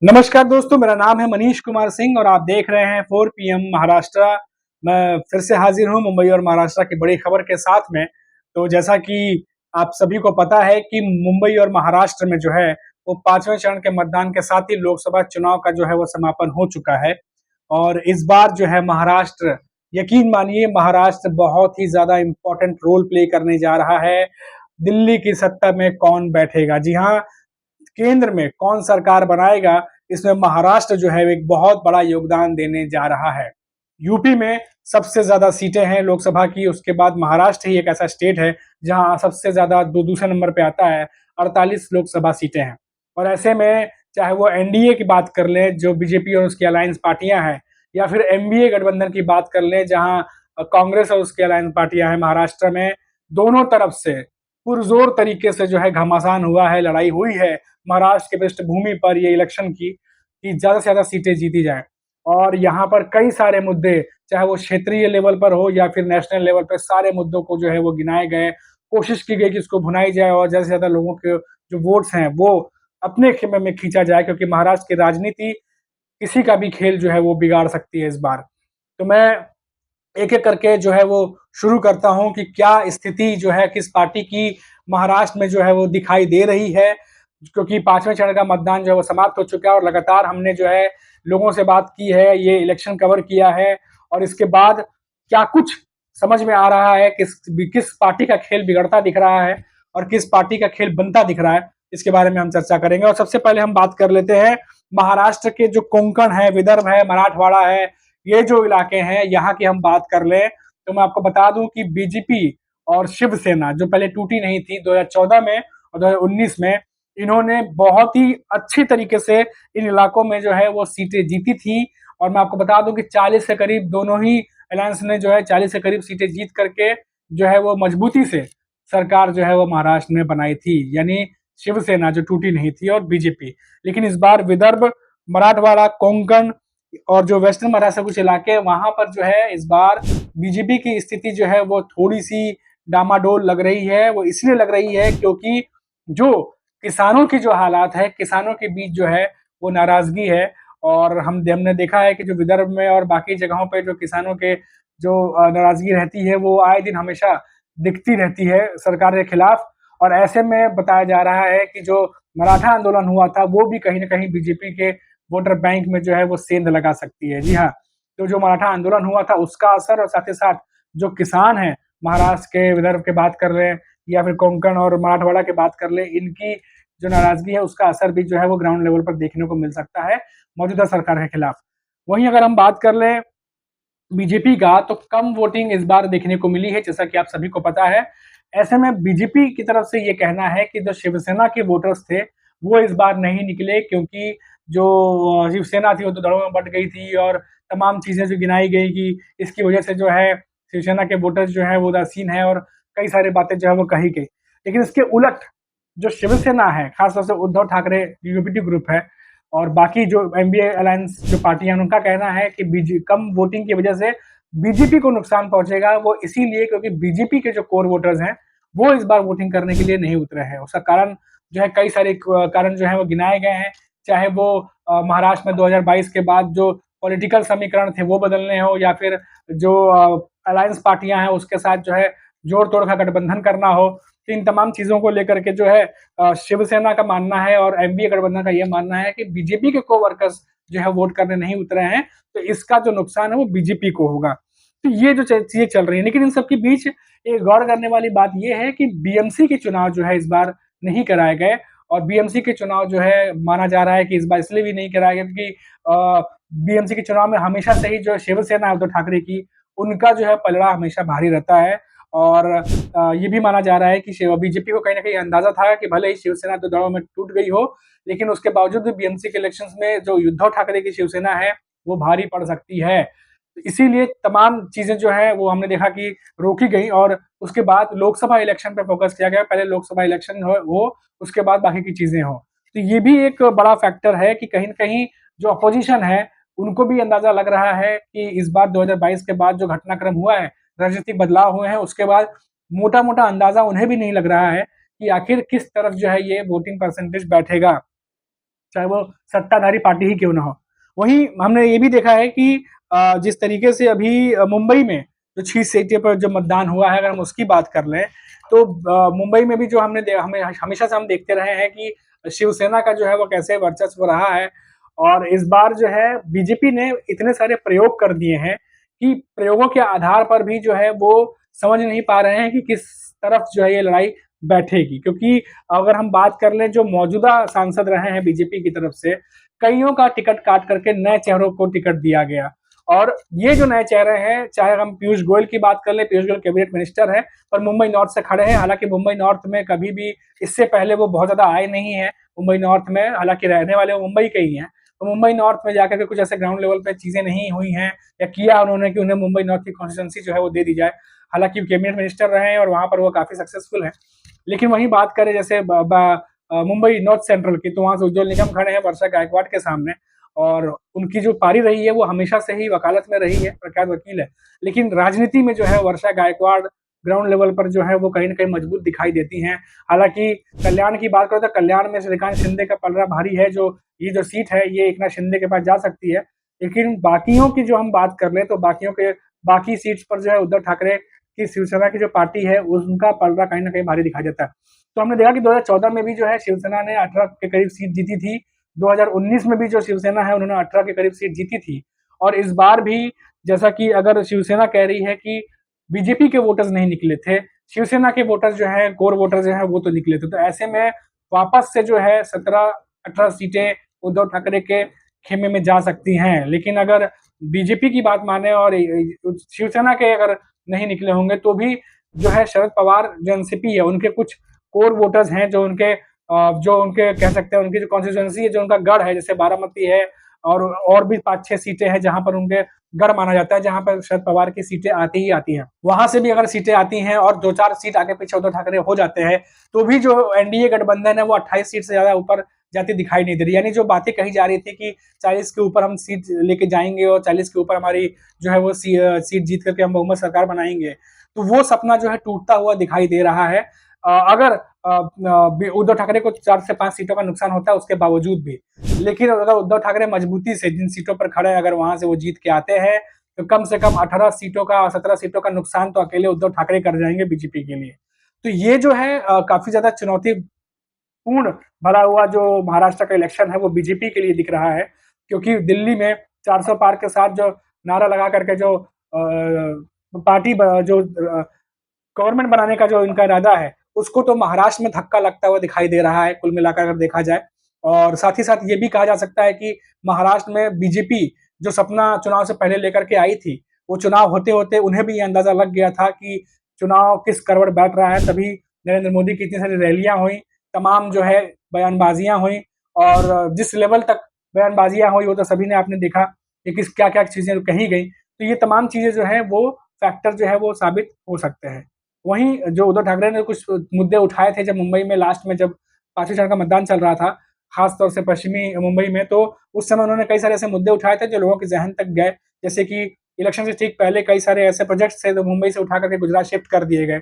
नमस्कार दोस्तों, मेरा नाम है मनीष कुमार सिंह और आप देख रहे हैं 4 पीएम महाराष्ट्र। मैं फिर से हाजिर हूं मुंबई और महाराष्ट्र की बड़ी खबर के साथ में। तो जैसा कि आप सभी को पता है कि मुंबई और महाराष्ट्र में जो है वो पांचवें चरण के मतदान के साथ ही लोकसभा चुनाव का जो है वो समापन हो चुका है। और इस बार जो है महाराष्ट्र, यकीन मानिए, महाराष्ट्र बहुत ही ज्यादा इंपॉर्टेंट रोल प्ले करने जा रहा है। दिल्ली की सत्ता में कौन बैठेगा, जी हाँ, केंद्र में कौन सरकार बनाएगा, इसमें महाराष्ट्र जो है एक बहुत बड़ा योगदान देने जा रहा है। यूपी में सबसे ज्यादा सीटें हैं लोकसभा की, उसके बाद महाराष्ट्र ही एक ऐसा स्टेट है जहां सबसे ज्यादा दूसरे नंबर पे आता है। 48 लोकसभा सीटें हैं। और ऐसे में चाहे वो एनडीए की बात कर लें, जो बीजेपी और उसकी अलायंस पार्टियां हैं, या फिर एमबीए गठबंधन की बात कर लें जहां कांग्रेस और उसकी अलायंस पार्टियां हैं, महाराष्ट्र में दोनों तरफ से पुरजोर तरीके से जो है घमासान हुआ है, लड़ाई हुई है महाराष्ट्र की पृष्ठभूमि पर ये इलेक्शन की, कि ज्यादा से ज्यादा सीटें जीती जाएं। और यहाँ पर कई सारे मुद्दे, चाहे वो क्षेत्रीय लेवल पर हो या फिर नेशनल लेवल पर, सारे मुद्दों को जो है वो गिनाए गए, कोशिश की गई कि उसको भुनाई जाए और ज्यादा से ज्यादा लोगों के जो वोट्स हैं वो अपने खेमे में खींचा जाए, क्योंकि महाराष्ट्र की राजनीति किसी का भी खेल जो है वो बिगाड़ सकती है इस बार। तो मैं एक एक करके जो है वो शुरू करता हूं कि क्या स्थिति जो है किस पार्टी की महाराष्ट्र में जो है वो दिखाई दे रही है, क्योंकि पांचवें चरण का मतदान जो है वो समाप्त हो चुका है और लगातार हमने जो है लोगों से बात की है, ये इलेक्शन कवर किया है। और इसके बाद क्या कुछ समझ में आ रहा है, किस किस पार्टी का खेल बिगड़ता दिख रहा है और किस पार्टी का खेल बनता दिख रहा है, इसके बारे में हम चर्चा करेंगे। और सबसे पहले हम बात कर लेते हैं महाराष्ट्र के जो कोंकण है, विदर्भ है, मराठवाड़ा है, ये जो इलाके हैं, यहाँ की हम बात कर लें तो मैं आपको बता दूं कि बीजेपी और शिवसेना जो पहले टूटी नहीं थी 2014 में और 2019 में, इन्होंने बहुत ही अच्छी तरीके से इन इलाकों में जो है वो सीटें जीती थी। और मैं आपको बता दूं कि 40 के करीब दोनों ही अलायंस ने जो है 40 के करीब सीटें जीत करके जो है वो मजबूती से सरकार जो है वो महाराष्ट्र में बनाई थी, यानी शिवसेना जो टूटी नहीं थी और बीजेपी। लेकिन इस बार विदर्भ, मराठवाड़ा, कोंकण और जो वेस्टर्न महाराष्ट्र कुछ इलाके, वहां पर जो है इस बार बीजेपी की स्थिति जो है वो थोड़ी सी डामाडोल लग रही है। वो इसलिए लग रही है क्योंकि जो किसानों की जो हालात है, किसानों के बीच जो है वो नाराजगी है। और हमने देखा है कि जो विदर्भ में और बाकी जगहों पे जो किसानों के जो नाराजगी रहती है वो आए दिन हमेशा दिखती रहती है सरकार के खिलाफ। और ऐसे में बताया जा रहा है कि जो मराठा आंदोलन हुआ था वो भी कहीं ना कहीं बीजेपी के वोटर बैंक में जो है वो सेंध लगा सकती है। जी हाँ, तो जो मराठा आंदोलन हुआ था उसका असर, और साथ ही साथ जो किसान है महाराष्ट्र के, विदर्भ के बात कर रहे हैं या फिर कोंकण और मराठवाड़ा की बात कर ले, इनकी जो नाराजगी है उसका असर भी जो है वो ग्राउंड लेवल पर देखने को मिल सकता है मौजूदा सरकार के खिलाफ। वहीं अगर हम बात कर लें बीजेपी का, तो कम वोटिंग इस बार देखने को मिली है, जैसा कि आप सभी को पता है। ऐसे में बीजेपी की तरफ से ये कहना है कि जो शिवसेना के वोटर्स थे वो इस बार नहीं निकले, क्योंकि जो शिवसेना थी वो तो दड़ों में बट गई थी और तमाम चीजें जो गिनाई गई कि इसकी वजह से जो है शिवसेना के वोटर्स जो है वो उदासीन है और कई सारी बातें जो है वो कही गई। लेकिन इसके उलट जो शिवसेना है, खासतौर से उद्धव ठाकरे यूपीटी ग्रुप है और बाकी जो एमबीए अलायंस जो पार्टियां, उनका कहना है कि कम वोटिंग की वजह से बीजेपी को नुकसान पहुंचेगा। वो इसीलिए क्योंकि बीजेपी के जो कोर वोटर्स हैं वो इस बार वोटिंग करने के लिए नहीं उतरे हैं। उसका कारण जो है, कई सारे कारण जो है वो गिनाए गए हैं, चाहे वो महाराष्ट्र में 2022 के बाद जो पॉलिटिकल समीकरण थे वो बदलने हो, या फिर जो अलायंस पार्टियां हैं उसके साथ जो है जोड़ तोड़ का गठबंधन करना हो। तो इन तमाम चीजों को लेकर के जो है शिवसेना का मानना है और एमबीए गठबंधन का यह मानना है कि बीजेपी के को वर्कर्स जो है वोट करने नहीं उतरे हैं, तो इसका जो नुकसान है वो बीजेपी को होगा। तो ये जो चीजें चल रही है, लेकिन इन सबके बीच एक गौर करने वाली बात यह है कि बीएमसी के चुनाव जो है इस बार नहीं कराए गए। और बीएमसी के चुनाव जो है माना जा रहा है कि इस बार इसलिए भी नहीं कराए गए क्योंकि बीएमसी के चुनाव में हमेशा से ही जो शिवसेना है उद्धव ठाकरे की, उनका जो है पलड़ा हमेशा भारी रहता है। और ये भी माना जा रहा है कि बीजेपी को कहीं ना कहीं अंदाजा था कि भले ही शिवसेना दो दड़ों में टूट गई हो, लेकिन उसके बावजूद भी बीएमसी के इलेक्शंस में जो उद्धव ठाकरे की शिवसेना है वो भारी पड़ सकती है। तो इसीलिए तमाम चीजें जो है वो हमने देखा कि रोकी गई और उसके बाद लोकसभा इलेक्शन पे फोकस किया गया। पहले लोकसभा इलेक्शन हो उसके बाद बाकी की चीजें हो। तो ये भी एक बड़ा फैक्टर है कि कहीं न कहीं जो अपोजिशन है उनको भी अंदाजा लग रहा है कि इस बार 2022 के बाद जो घटनाक्रम हुआ है, राजनीतिक बदलाव हुए हैं, उसके बाद मोटा-मोटा अंदाजा उन्हें भी नहीं लग रहा है कि आखिर किस तरफ जो है ये वोटिंग परसेंटेज बैठेगा। चाहे वो सत्ताधारी पार्टी ही क्यों ना हो। वहीं हमने ये भी देखा है कि जिस तरीके से अभी मुंबई में जो 6 सीटें पर जो मतदान हुआ है, अगर हम उसकी बात कर लें, तो मुंबई में भी जो हमें हमेशा से हम देखते रहे हैं कि शिवसेना का जो है वो कैसे वर्चस्व रहा है, और इस बार जो है बीजेपी ने इतने सारे प्रयोग कर दिए हैं कि प्रयोगों के आधार पर भी जो है वो समझ नहीं पा रहे हैं कि किस तरफ जो है ये लड़ाई बैठेगी। क्योंकि अगर हम बात कर लें, जो मौजूदा सांसद रहे हैं बीजेपी की तरफ से, कईयों का टिकट काट करके नए चेहरों को टिकट दिया गया। और ये जो नए चेहरे हैं, चाहे हम पीयूष गोयल की बात कर ले, पीयूष गोयल कैबिनेट मिनिस्टर है पर मुंबई नॉर्थ से खड़े हैं। हालांकि मुंबई नॉर्थ में कभी भी इससे पहले वो बहुत ज्यादा आए नहीं है मुंबई नॉर्थ में, हालांकि रहने वाले वो मुंबई के ही हैं। तो मुंबई नॉर्थ में जाकर के कुछ ऐसे ग्राउंड लेवल पे चीजें नहीं हुई हैं या किया उन्होंने कि उन्हें मुंबई नॉर्थ की कॉन्स्टिट्यूंसी जो है वो दे दी जाए। हालांकि कैबिनेट मिनिस्टर रहे हैं और वहां पर वो काफी सक्सेसफुल है। लेकिन वहीं बात करें जैसे मुंबई नॉर्थ सेंट्रल की, तो वहां से उज्जवल निगम खड़े हैं वर्षा गायकवाड़ के सामने, और उनकी जो पारी रही है वो हमेशा से ही वकालत में रही है, प्रख्यात वकील है। लेकिन राजनीति में जो है वर्षा गायकवाड़ ग्राउंड लेवल पर जो है वो कहीं ना कहीं मजबूत दिखाई देती हैं। हालांकि कल्याण की बात करें तो कल्याण में श्रीकांत शिंदे का पलड़ा भारी है, जो ये जो सीट है ये एकनाथ शिंदे के पास जा सकती है। लेकिन बाकियों की जो हम बात कर ले तो बाकी सीट्स पर जो है उद्धव ठाकरे की शिवसेना की जो पार्टी है उनका पलड़ा कहीं ना कहीं भारी दिखाई देता है। तो हमने देखा कि 2014 में भी जो है शिवसेना ने 18 के करीब सीट जीती थी। 2019 में भी जो शिवसेना है उन्होंने 18 के करीब सीट जीती थी। और इस बार भी जैसा कि अगर शिवसेना कह रही है कि बीजेपी के वोटर्स नहीं निकले थे, शिवसेना के वोटर्स जो है, कोर वोटर्स जो है वो तो निकले थे। तो ऐसे में वापस से जो है 17-18 सीटें उद्धव ठाकरे के खेमे में जा सकती हैं। लेकिन अगर बीजेपी की बात माने और शिवसेना के अगर नहीं निकले होंगे तो भी जो है शरद पवार जो एनसीपी है उनके कुछ कोर वोटर्स हैं जो उनके कह सकते हैं, उनकी जो कॉन्स्टिट्यूएंसी है, जो उनका गढ़ है, जैसे बारामती है और भी 5-6 सीटें हैं जहां पर उनके गढ़ माना जाता है, जहां पर शरद पवार की सीटें आती ही आती हैं। वहां से भी अगर सीटें आती हैं और 2-4 सीट आगे पीछे उद्धव ठाकरे हो जाते हैं तो भी जो एनडीए गठबंधन है वो 28 सीट से ज्यादा ऊपर जाती दिखाई नहीं दे रही। यानी जो बातें कही जा रही थी कि 40 के ऊपर हम सीट लेके जाएंगे और 40 के ऊपर हमारी जो है वो सीट जीत करके हम बहुमत सरकार बनाएंगे, तो वो सपना जो है टूटता हुआ दिखाई दे रहा है। अगर उद्धव ठाकरे को 4 से 5 सीटों का नुकसान होता है उसके बावजूद भी, लेकिन अगर उद्धव ठाकरे मजबूती से जिन सीटों पर खड़े हैं अगर वहां से वो जीत के आते हैं तो कम से कम 18 सीटों का 17 सीटों का नुकसान तो अकेले उद्धव ठाकरे कर जाएंगे बीजेपी के लिए। तो ये जो है काफी ज्यादा चुनौतीपूर्ण भरा हुआ जो महाराष्ट्र का इलेक्शन है वो बीजेपी के लिए दिख रहा है। क्योंकि दिल्ली में 400 पार के साथ जो नारा लगा करके जो पार्टी जो गवर्नमेंट बनाने का जो इनका इरादा है उसको तो महाराष्ट्र में धक्का लगता हुआ दिखाई दे रहा है कुल मिलाकर अगर देखा जाए। और साथ ही साथ ये भी कहा जा सकता है कि महाराष्ट्र में बीजेपी जो सपना चुनाव से पहले लेकर के आई थी, वो चुनाव होते होते उन्हें भी ये अंदाजा लग गया था कि चुनाव किस करवट बैठ रहा है। तभी नरेंद्र मोदी की इतनी सारी रैलियां हुई, तमाम जो है बयानबाजियां हुई, और जिस लेवल तक बयानबाजियां हुई वो तो सभी ने आपने देखा कि किस क्या क्या चीजें कही गई। तो ये तमाम चीजें जो है वो फैक्टर जो है वो साबित हो सकते हैं। वहीं जो उद्धव ठाकरे ने कुछ मुद्दे उठाए थे जब मुंबई में लास्ट में जब 5वें चरण का मतदान चल रहा था, खास तौर से पश्चिमी मुंबई में, तो उस समय उन्होंने कई सारे ऐसे मुद्दे उठाए थे जो लोगों के जहन तक गए। जैसे कि इलेक्शन से ठीक पहले कई सारे ऐसे प्रोजेक्ट्स थे जो मुंबई से उठा करके गुजरात शिफ्ट कर दिए गए।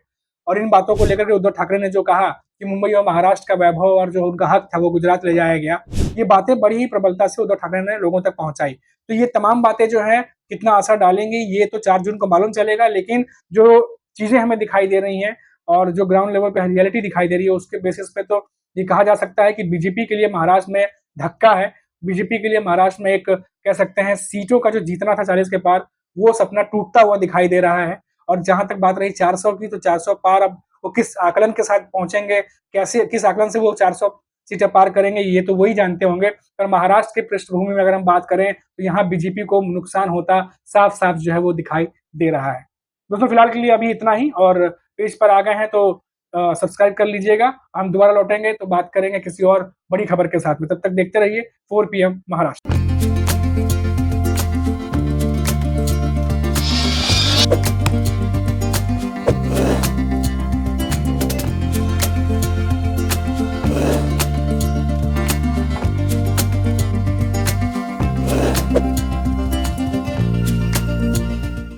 और इन बातों को लेकर के उद्धव ठाकरे ने जो कहा कि मुंबई और महाराष्ट्र का वैभव और जो उनका हक था वो गुजरात ले जाया गया, ये बातें बड़ी ही प्रबलता से उद्धव ठाकरे ने लोगों तक पहुंचाई। तो ये तमाम बातें जो है कितना असर डालेंगी ये तो 4 जून को मालूम चलेगा। लेकिन जो चीजें हमें दिखाई दे रही हैं और जो ग्राउंड लेवल पे रियलिटी दिखाई दे रही है उसके बेसिस पे तो ये कहा जा सकता है कि बीजेपी के लिए महाराष्ट्र में धक्का है। बीजेपी के लिए महाराष्ट्र में एक कह सकते हैं सीटों का जो जीतना था 40 के पार, वो सपना टूटता हुआ दिखाई दे रहा है। और जहां तक बात रही 400 की, तो 400 पार अब वो किस आकलन के साथ पहुंचेंगे, कैसे किस आकलन से वो 400 सीटें पार करेंगे, ये तो वही जानते होंगे। पर महाराष्ट्र की पृष्ठभूमि में अगर हम बात करें तो यहाँ बीजेपी को नुकसान होता साफ साफ जो है वो दिखाई दे रहा है। दोस्तों फिलहाल के लिए अभी इतना ही, और पेज पर आ गए हैं तो सब्सक्राइब कर लीजिएगा। हम दोबारा लौटेंगे तो बात करेंगे किसी और बड़ी खबर के साथ में। तब तक देखते रहिए 4 PM महाराष्ट्र।